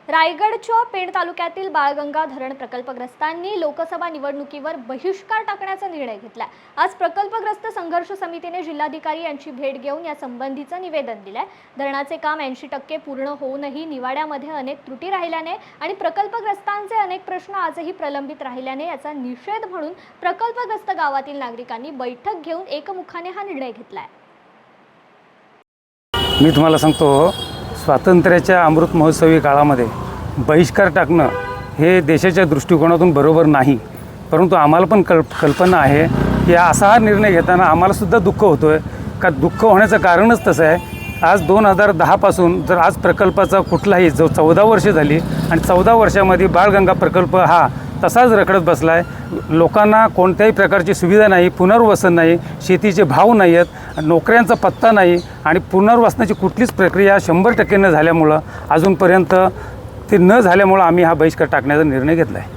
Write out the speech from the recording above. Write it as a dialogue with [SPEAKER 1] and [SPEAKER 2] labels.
[SPEAKER 1] रायगडच्या पेण तालुक्यातील बाळगंगा धरण प्रकल्पग्रस्तांनी लोकसभा निवडणुकीवर बहिष्कार टाकण्याचा निर्णय घेतला। आज प्रकल्पग्रस्त संघर्ष समितीने जिल्हाधिकारी यांची भेट घेऊन या संबंधीचं निवेदन दिलंय। धरणाचे काम 80% पूर्ण होऊनही निवाड्यामध्ये अनेक त्रुटी राहिल्याने आणि प्रकल्पग्रस्तांचे अनेक प्रश्न आजही प्रलंबित राहिल्याने याचा निषेध म्हणून प्रकल्पग्रस्त गावातील नागरिकांनी बैठक घेऊन एकमुखाने हा निर्णय घेतलाय।
[SPEAKER 2] मी तुम्हाला सांगतो, स्वातंत्र्याच्या अमृत महोत्सवी काळामध्ये बहिष्कार टाकणं हे देशाच्या दृष्टिकोनातून बरोबर नाही, परंतु आम्हाला पण कल्पना आहे की असा हा निर्णय घेताना आम्हालासुद्धा दुःख होतो आहे। का दुःख होण्याचं कारणच तसं आहे, आज 2010 पासून जर आज प्रकल्पाचा कुठलाही जो 14 वर्षे झाली आणि 14 वर्षामध्ये बाळगंगा प्रकल्प हा तसाच रखडत बसला आहे। लोकांना कोणत्याही प्रकारची सुविधा नाही, पुनर्वसन नाही, शेतीचे भाव नाही आहेत, नोकऱ्यांचा पत्ता नाही आणि पुनर्वसनाची कुठलीच प्रक्रिया 100% न झाल्यामुळं अजूनपर्यंत ते न झाल्यामुळं आम्ही हा बहिष्कार टाकण्याचा निर्णय घेतला आहे।